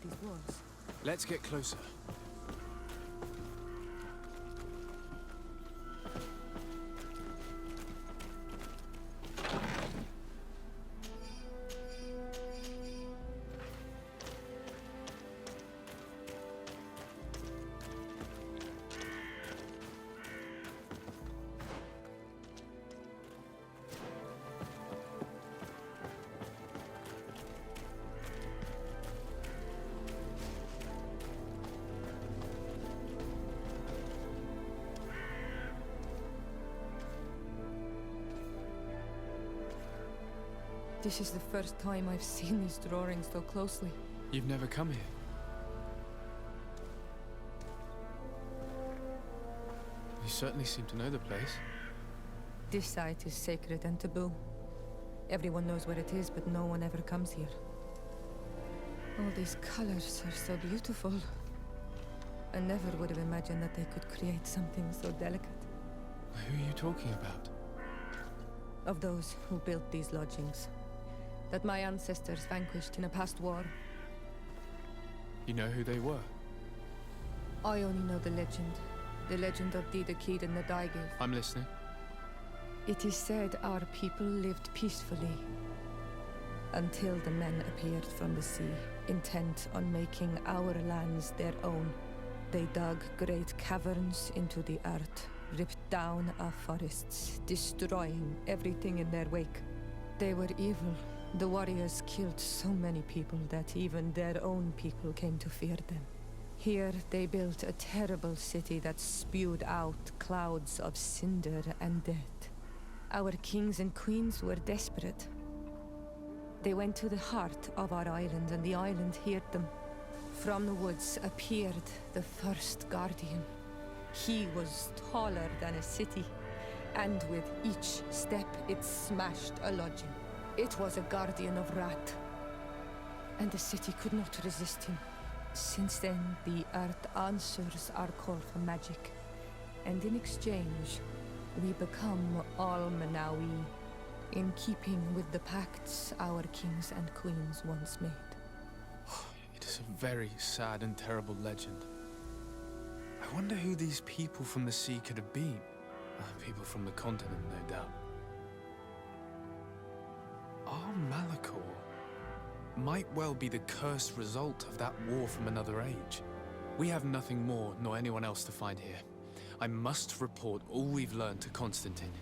these walls. Let's get closer. This is the first time I've seen these drawings so closely. You've never come here? You certainly seem to know the place. This site is sacred and taboo. Everyone knows where it is, but no one ever comes here. All these colors are so beautiful. I never would have imagined that they could create something so delicate. Who are you talking about? Of those who built these lodgings. That my ancestors vanquished in a past war. You know who they were? I only know the legend. The legend of Didakid and the Daigiv. I'm listening. It is said our people lived peacefully until the men appeared from the sea, intent on making our lands their own. They dug great caverns into the earth, ripped down our forests, destroying everything in their wake. They were evil. The warriors killed so many people that even their own people came to fear them. Here they built a terrible city that spewed out clouds of cinder and death. Our kings and queens were desperate. They went to the heart of our island, and the island heard them. From the woods appeared the first guardian. He was taller than a city, and with each step it smashed a lodging. It was a guardian of Rat, and the city could not resist him. Since then, the earth answers our call for magic, and in exchange, we become Almanawi, in keeping with the pacts our kings and queens once made. It is a very sad and terrible legend. I wonder who these people from the sea could have been. People from the continent, no doubt. Our Malachor might well be the cursed result of that war from another age. We have nothing more nor anyone else to find here. I must report all we've learned to Constantine.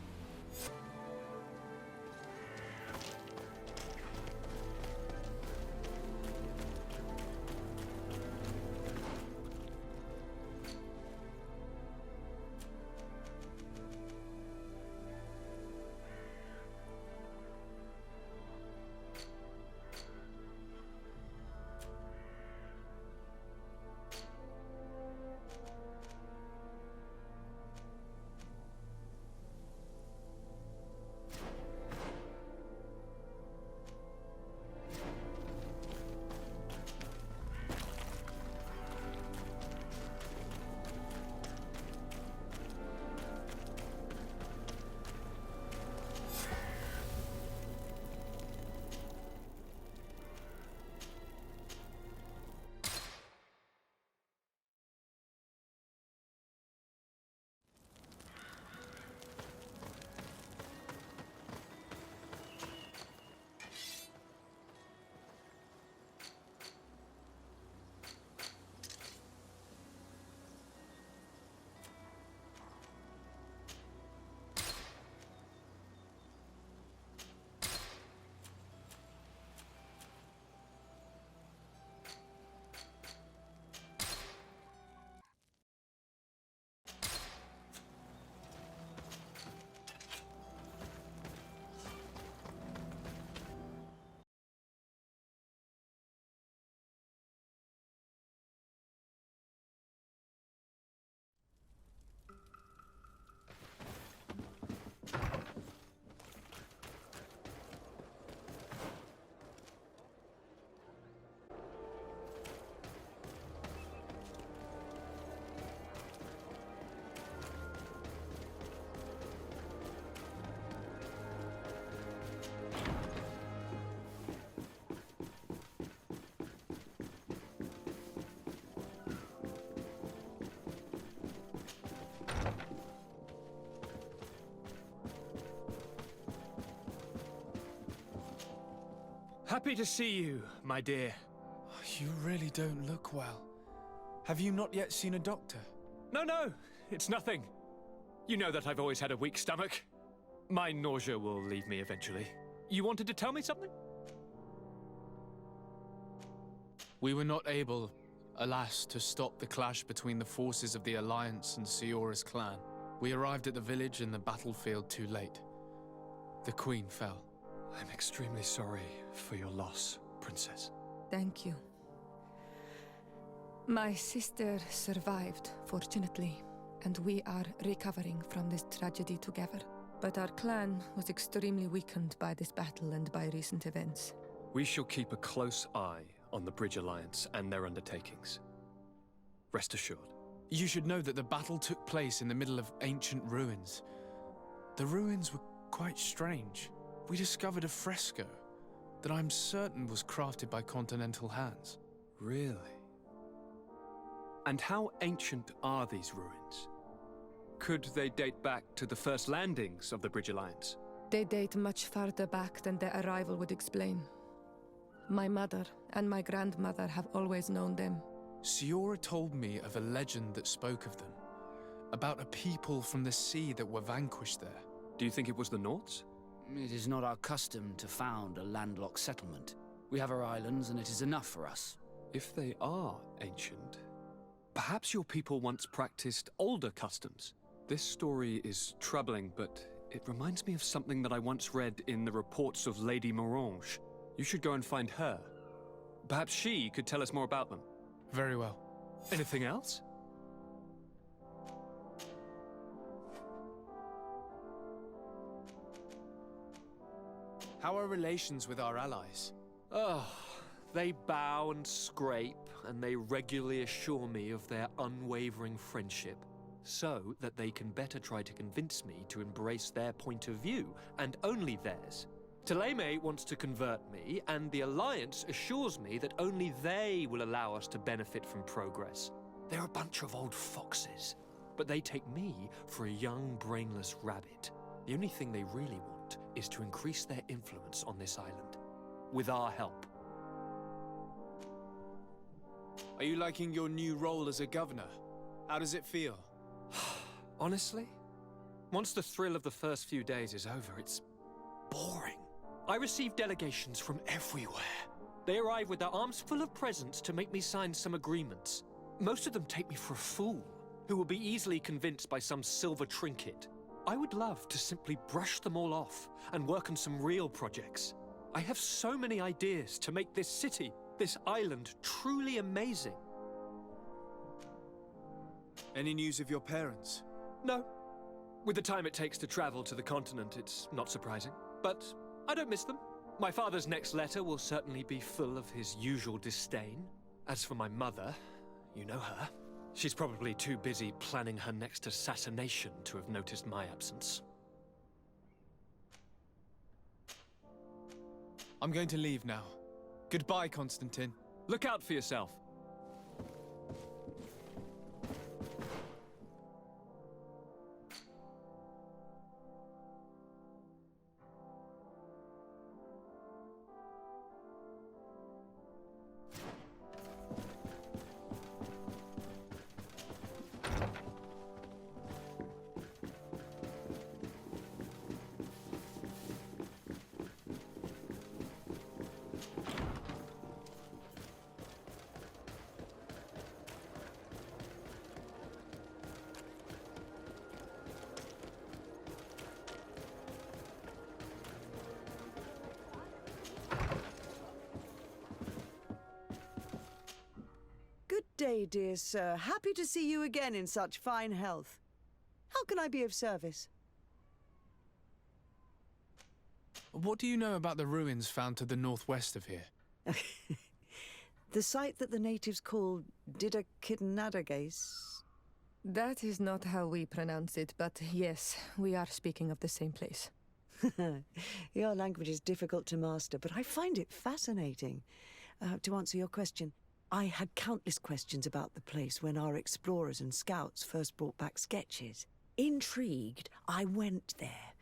Happy to see you, my dear. You really don't look well. Have you not yet seen a doctor? No, it's nothing. You know that I've always had a weak stomach. My nausea will leave me eventually. You wanted to tell me something? We were not able, alas, to stop the clash between the forces of the Alliance and Siora's clan. We arrived at the village and the battlefield too late. The Queen fell. I'm extremely sorry for your loss, Princess. Thank you. My sister survived, fortunately, and we are recovering from this tragedy together. But our clan was extremely weakened by this battle and by recent events. We shall keep a close eye on the Bridge Alliance and their undertakings. Rest assured. You should know that the battle took place in the middle of ancient ruins. The ruins were quite strange. We discovered a fresco that I'm certain was crafted by continental hands. Really? And how ancient are these ruins? Could they date back to the first landings of the Bridge Alliance? They date much farther back than their arrival would explain. My mother and my grandmother have always known them. Siora told me of a legend that spoke of them, about a people from the sea that were vanquished there. Do you think it was the Nords? It is not our custom to found a landlocked settlement. We have our islands, and it is enough for us. If they are ancient, perhaps your people once practiced older customs. This story is troubling, but it reminds me of something that I once read in the reports of Lady Morange. You should go and find her. Perhaps she could tell us more about them. Very well. Anything else? How are relations with our allies? Oh, they bow and scrape, and they regularly assure me of their unwavering friendship, so that they can better try to convince me to embrace their point of view, and only theirs. Teleme wants to convert me, and the Alliance assures me that only they will allow us to benefit from progress. They're a bunch of old foxes, but they take me for a young, brainless rabbit. The only thing they really want is to increase their influence on this island, with our help. Are you liking your new role as a governor? How does it feel? Honestly, once the thrill of the first few days is over, it's boring. I receive delegations from everywhere. They arrive with their arms full of presents to make me sign some agreements. Most of them take me for a fool, who will be easily convinced by some silver trinket. I would love to simply brush them all off and work on some real projects. I have so many ideas to make this city, this island, truly amazing. Any news of your parents? No. With the time it takes to travel to the continent, it's not surprising. But I don't miss them. My father's next letter will certainly be full of his usual disdain. As for my mother, you know her. She's probably too busy planning her next assassination to have noticed my absence. I'm going to leave now. Goodbye, Constantine. Look out for yourself. Good day, dear sir. Happy to see you again in such fine health. How can I be of service? What do you know about the ruins found to the northwest of here? The site that the natives call Didakidnadagase. That is not how we pronounce it, but yes, we are speaking of the same place. Your language is difficult to master, but I find it fascinating. To answer your question, I had countless questions about the place when our explorers and scouts first brought back sketches. Intrigued, I went there.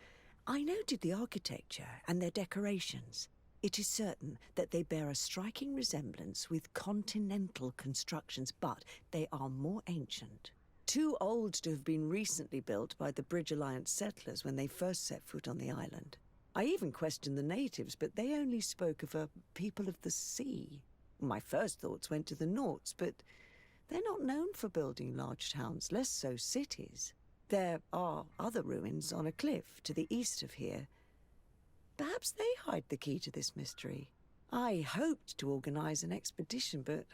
I noted the architecture and their decorations. It is certain that they bear a striking resemblance with continental constructions, but they are more ancient. Too old to have been recently built by the Bridge Alliance settlers when they first set foot on the island. I even questioned the natives, but they only spoke of a people of the sea. My first thoughts went to the Nauts, but they're not known for building large towns, less so cities. There are other ruins on a cliff to the east of here. Perhaps they hide the key to this mystery. I hoped to organize an expedition, but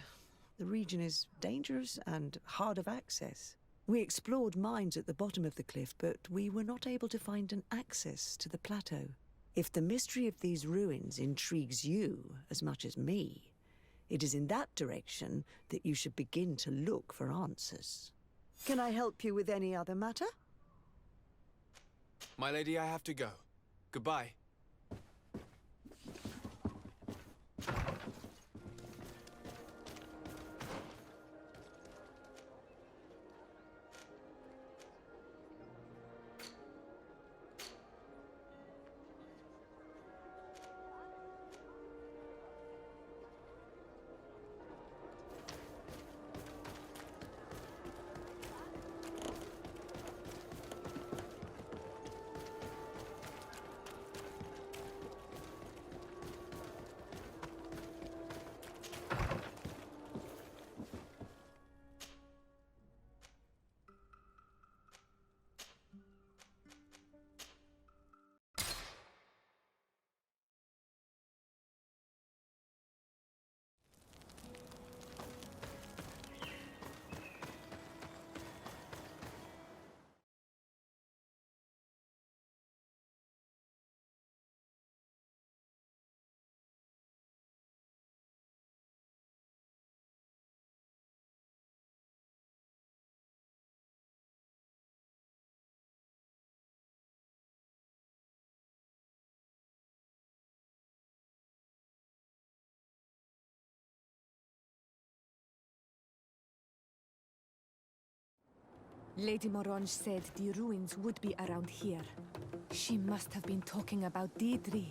the region is dangerous and hard of access. We explored mines at the bottom of the cliff, but we were not able to find an access to the plateau. If the mystery of these ruins intrigues you as much as me, it is in that direction that you should begin to look for answers. Can I help you with any other matter? My lady, I have to go. Goodbye. Lady Morange said the ruins would be around here. She must have been talking about Deirdre.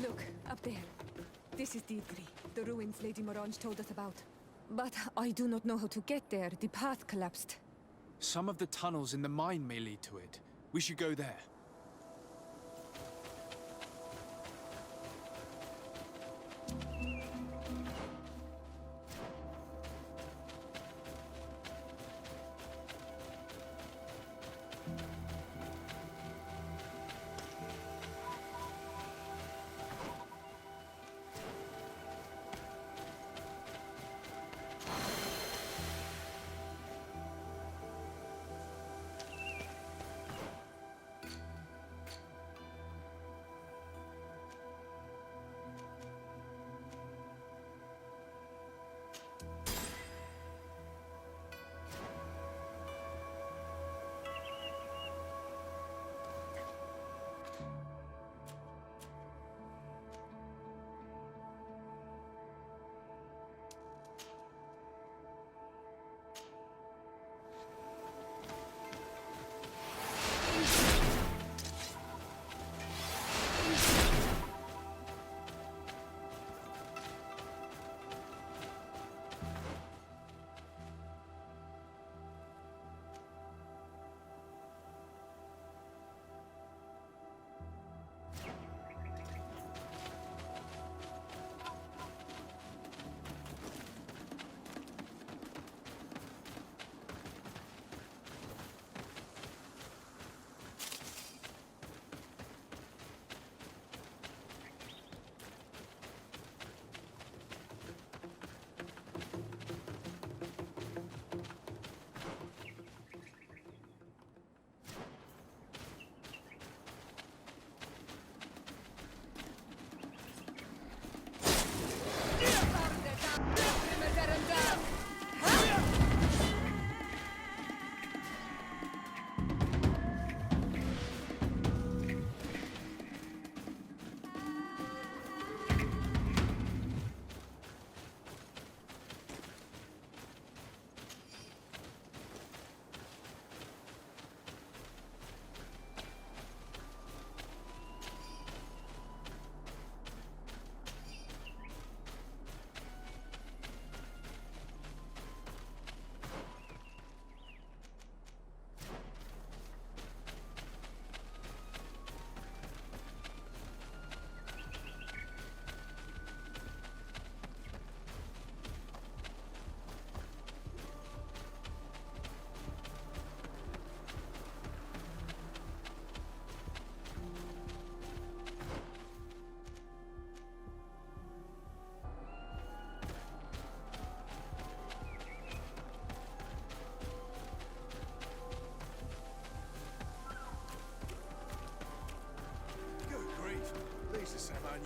Look, up there. This is Deirdre, the ruins Lady Morange told us about. But I do not know how to get there. The path collapsed. Some of the tunnels in the mine may lead to it. We should go there.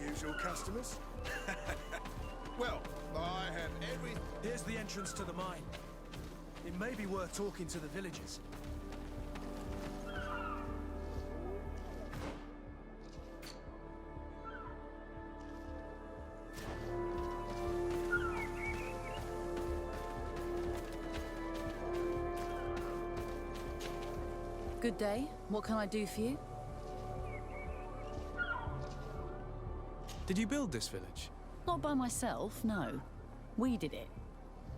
unusual customers. Well, I have every... Here's the entrance to the mine. It may be worth talking to the villagers. Good day. What can I do for you? Did you build this village? Not by myself, no. We did it.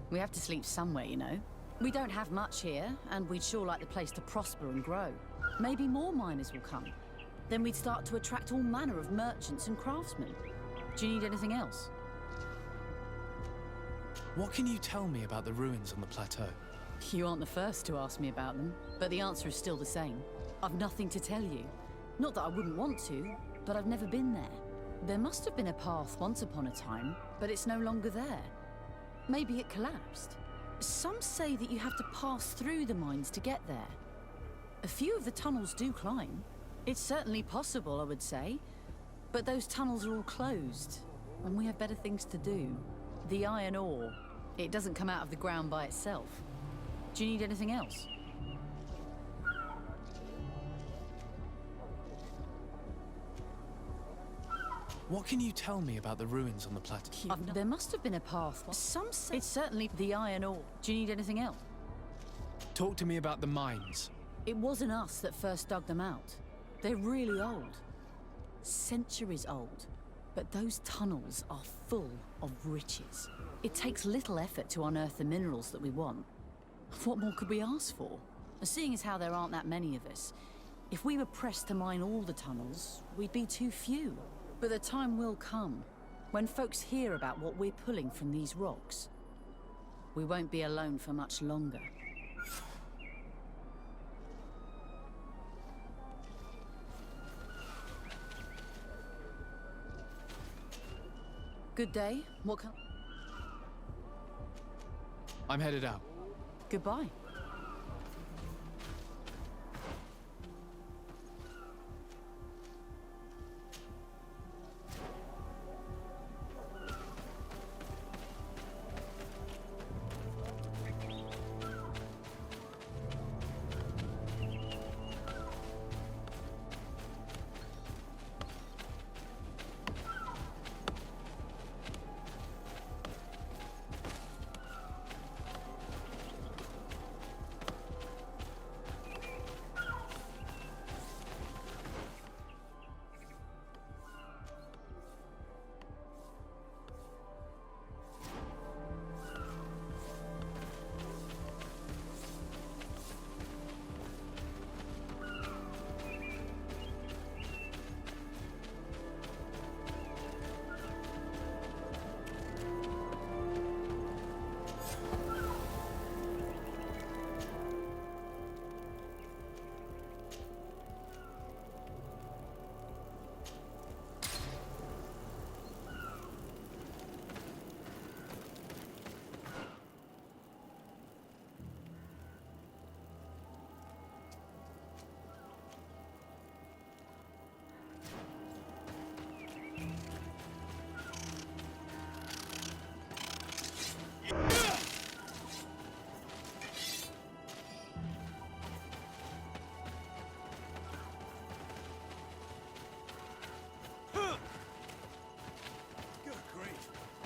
We have to sleep somewhere, you know. We don't have much here, and we'd sure like the place to prosper and grow. Maybe more miners will come. Then we'd start to attract all manner of merchants and craftsmen. Do you need anything else? What can you tell me about the ruins on the plateau? You aren't the first to ask me about them, but the answer is still the same. I've nothing to tell you. Not that I wouldn't want to, but I've never been there. There must have been a path once upon a time, but it's no longer there. Maybe it collapsed. Some say that you have to pass through the mines to get there. A few of the tunnels do climb. It's certainly possible, I would say. But those tunnels are all closed, and we have better things to do. The iron ore, it doesn't come out of the ground by itself. Do you need anything else? What can you tell me about the ruins on the plateau? There must have been a path. Some say it's certainly the iron ore. Do you need anything else? Talk to me about the mines. It wasn't us that first dug them out. They're really old. Centuries old. But those tunnels are full of riches. It takes little effort to unearth the minerals that we want. What more could we ask for? Seeing as how there aren't that many of us, if we were pressed to mine all the tunnels, we'd be too few. But the time will come, when folks hear about what we're pulling from these rocks. We won't be alone for much longer. Good day. What can... I'm headed out. Goodbye.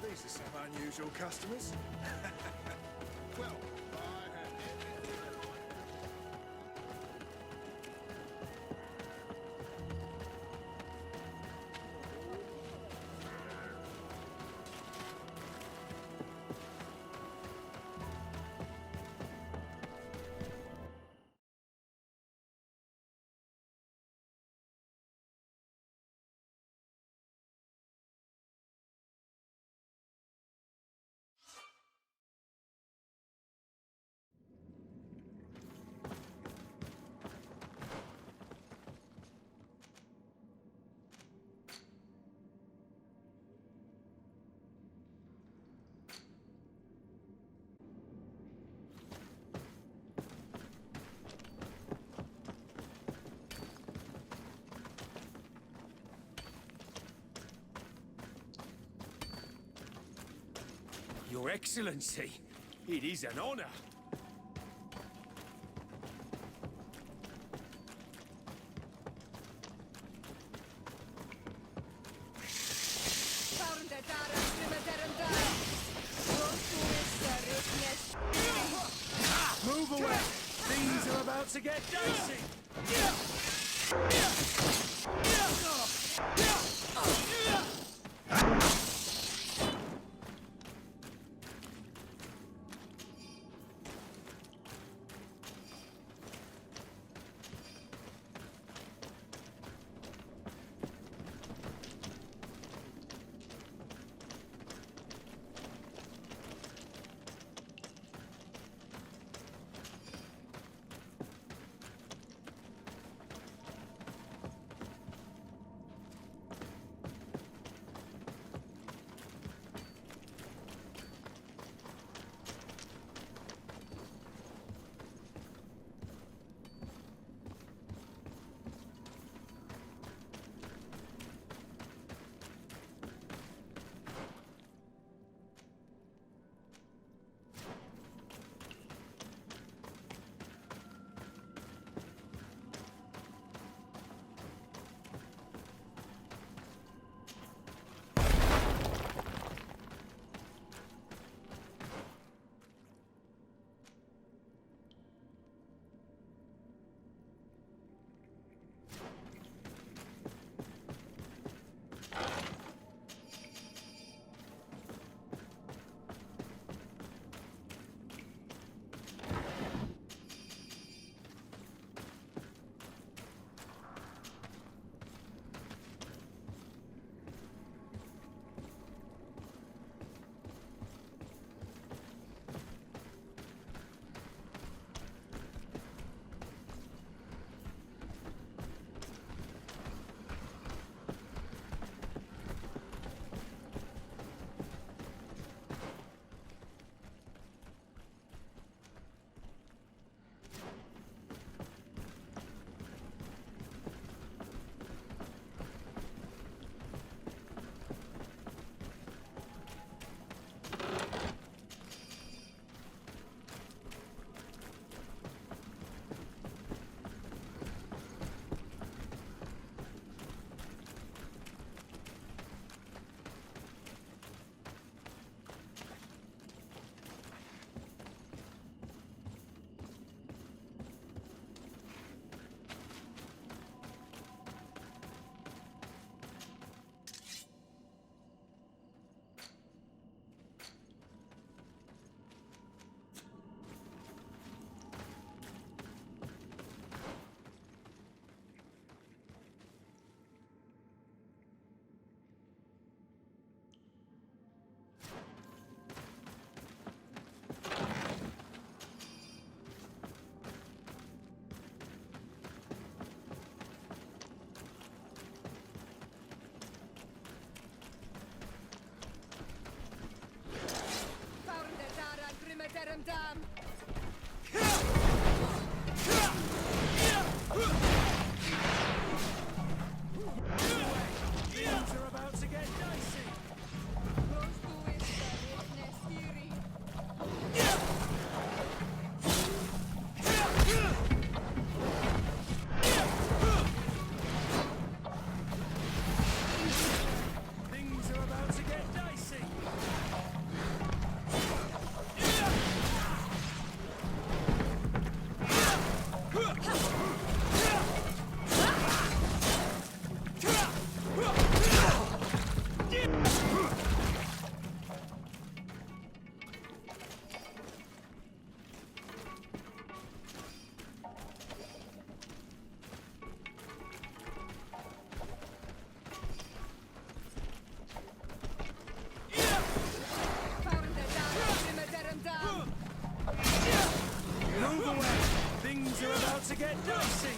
These are some unusual customers. Well, Your Excellency, it is an honor. Move away! Things are about to get dicey! to get dicey.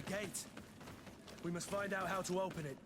gate. We must find out how to open it.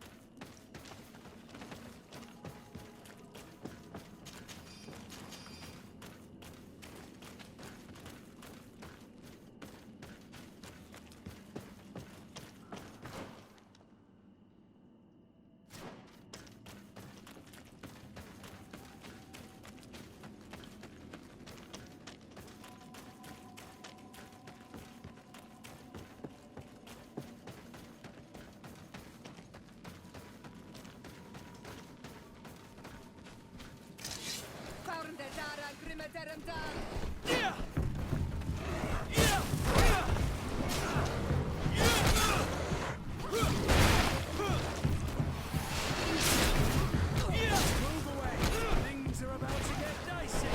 Move away! Things are about to get dicey!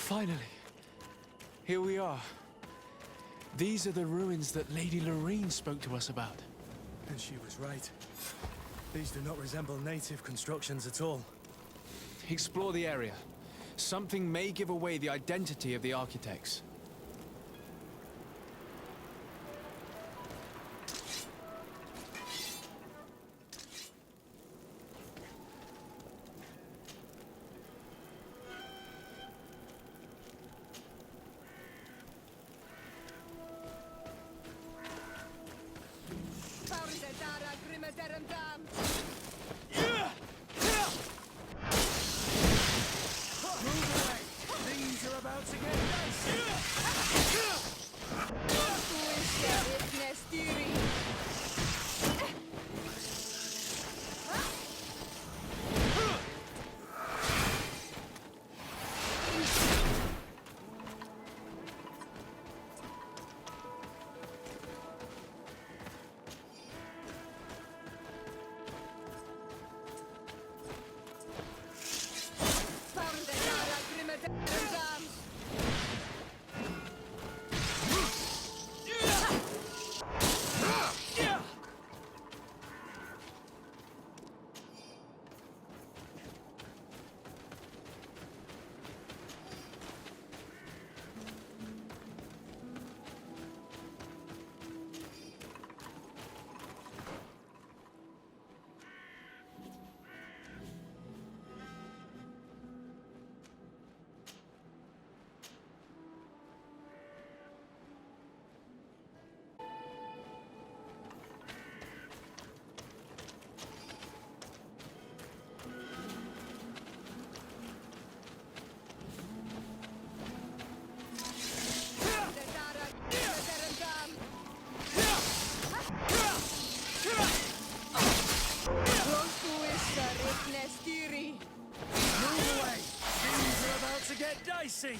Finally, here we are. These are the ruins that Lady Lorene spoke to us about. And she was right. These do not resemble native constructions at all. Explore the area. Something may give away the identity of the architects. dicey!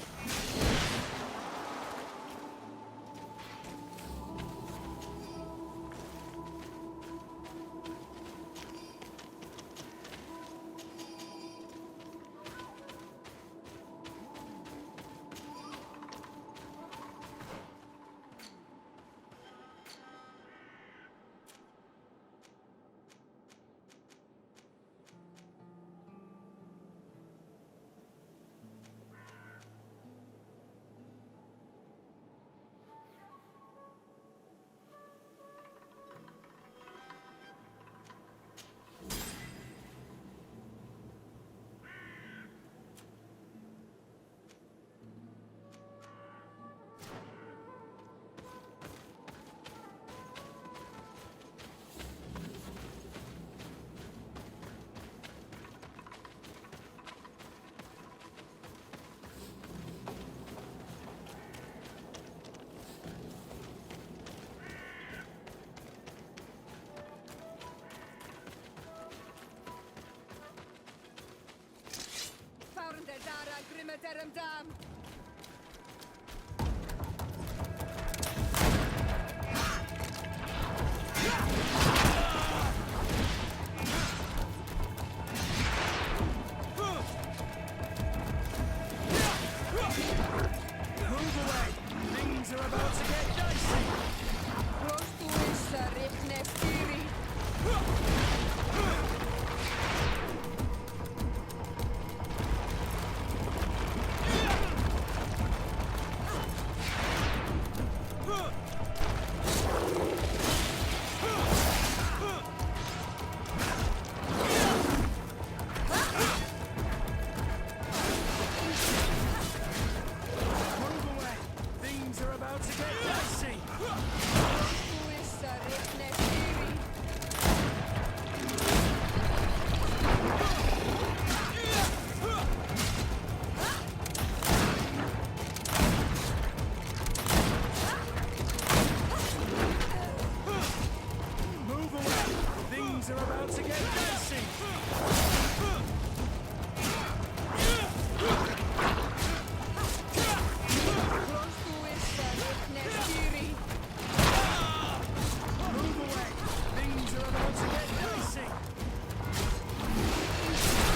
Veteran Dam! Move away! Things are about to get dicey! Prostuissa Ripnestiri! Move away! Things are about to get dicey! Prostuissa Ripnestiri! Move away! Things are about to get dicey! Prostuissa Ripnestiri! Move away! Things are about to get dicey! Prostuissa Ripnestiri!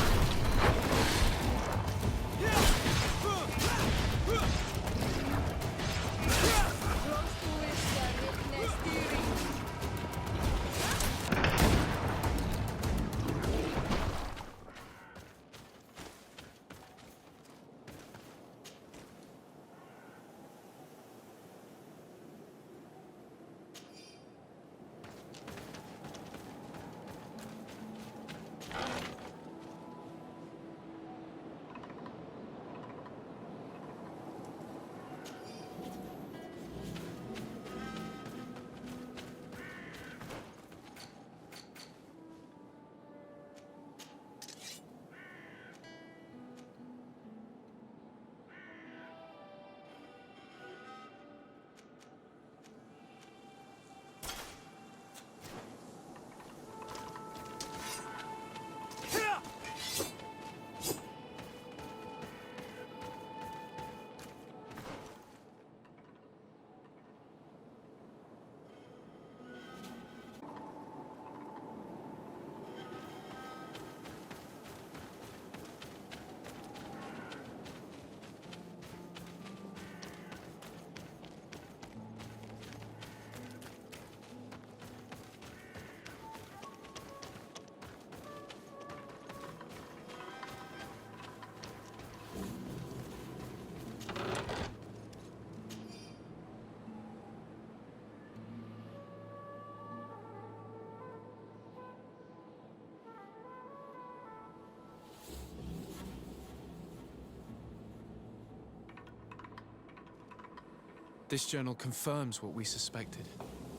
This journal confirms what we suspected.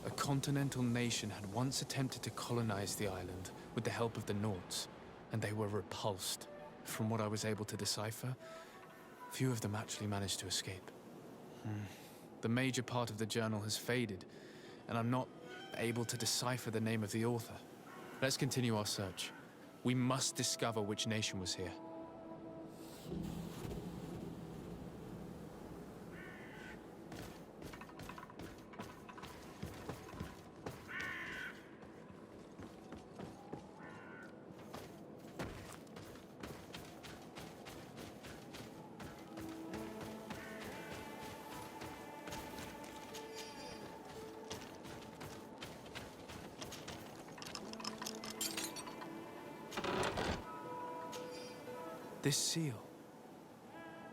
A continental nation had once attempted to colonize the island with the help of the Nords, and they were repulsed. From what I was able to decipher, few of them actually managed to escape. The major part of the journal has faded, and I'm not able to decipher the name of the author. Let's continue our search. We must discover which nation was here. This seal.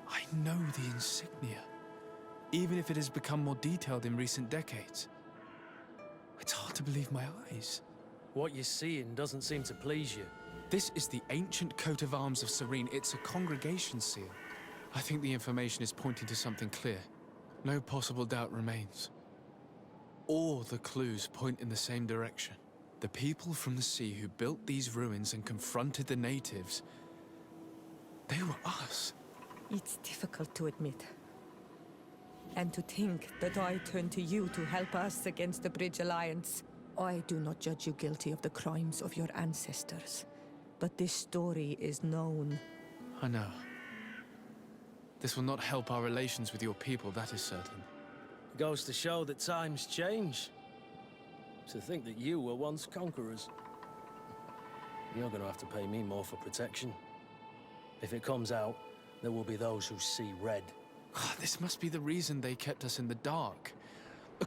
I know the insignia, even if it has become more detailed in recent decades. It's hard to believe my eyes. What you're seeing doesn't seem to please you. This is the ancient coat of arms of Serene. It's a congregation seal. I think the information is pointing to something clear. No possible doubt remains. All the clues point in the same direction. The people from the sea who built these ruins and confronted the natives, they were us. It's difficult to admit. And to think that I turn to you to help us against the Bridge Alliance. I do not judge you guilty of the crimes of your ancestors. But this story is known. I know. This will not help our relations with your people, that is certain. Goes to show that times change. To think that you were once conquerors. You're gonna have to pay me more for protection. If it comes out, there will be those who see red. This must be the reason they kept us in the dark.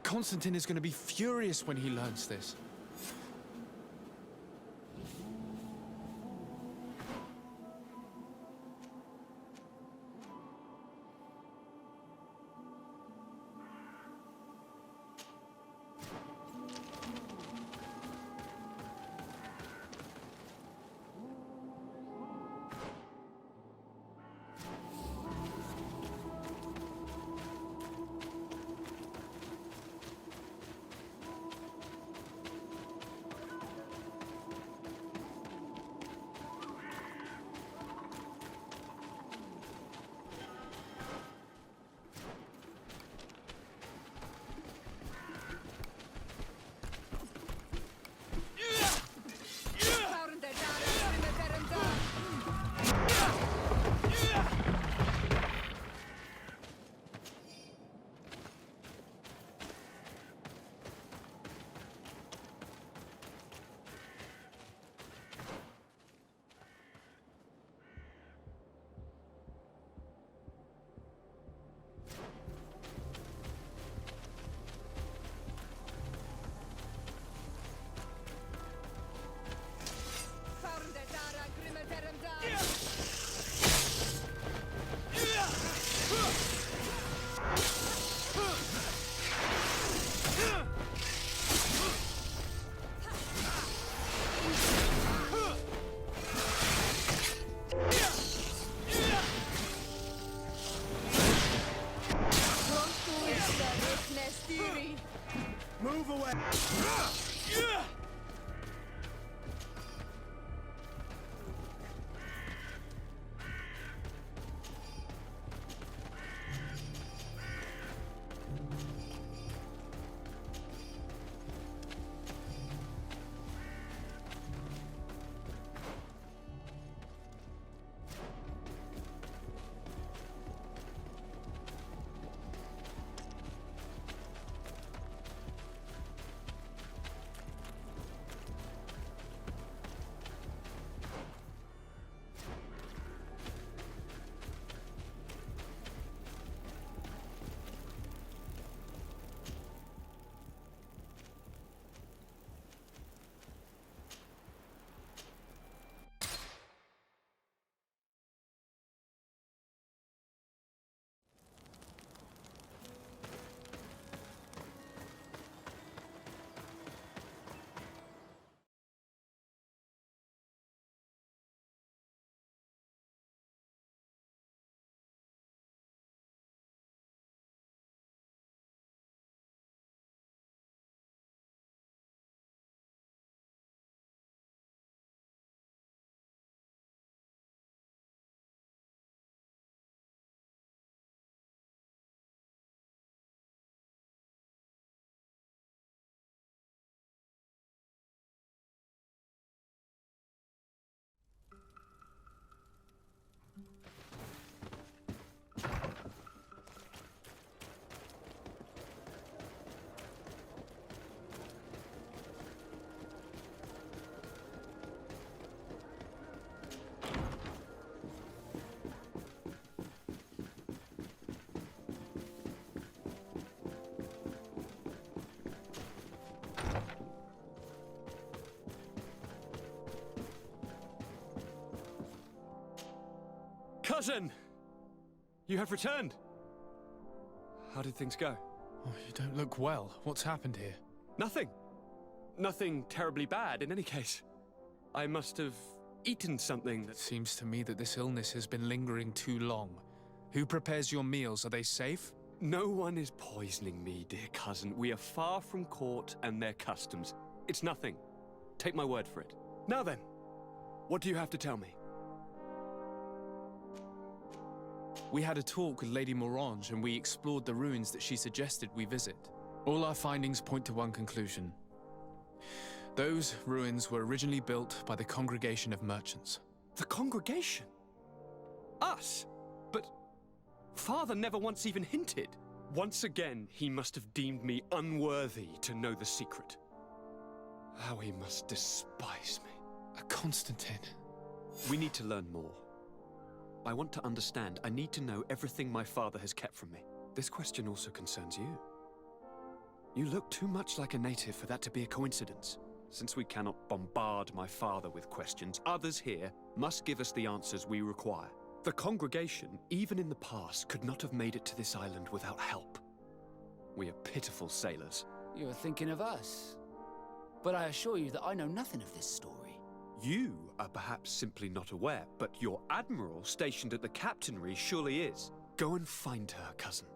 Constantine is going to be furious when he learns this. Move away! Cousin! You have returned! How did things go? Oh, you don't look well. What's happened here? Nothing. Nothing terribly bad, in any case. I must have eaten something that... It seems to me that this illness has been lingering too long. Who prepares your meals? Are they safe? No one is poisoning me, dear cousin. We are far from court and their customs. It's nothing. Take my word for it. Now then, what do you have to tell me? We had a talk with Lady Morange and we explored the ruins that she suggested we visit. All our findings point to one conclusion. Those ruins were originally built by the Congregation of Merchants. The congregation? Us? But Father never once even hinted. Once again, he must have deemed me unworthy to know the secret. How he must despise me. Constantine. We need to learn more. I want to understand. I need to know everything my father has kept from me. This question also concerns you. You look too much like a native for that to be a coincidence. Since we cannot bombard my father with questions, others here must give us the answers we require. The congregation, even in the past, could not have made it to this island without help. We are pitiful sailors. You were thinking of us. But I assure you that I know nothing of this story. You are perhaps simply not aware, but your admiral stationed at the captainry surely is. Go and find her, cousin.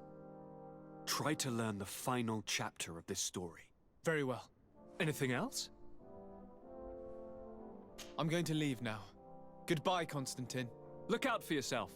Try to learn the final chapter of this story. Very well. Anything else? I'm going to leave now. Goodbye, Constantine. Look out for yourself.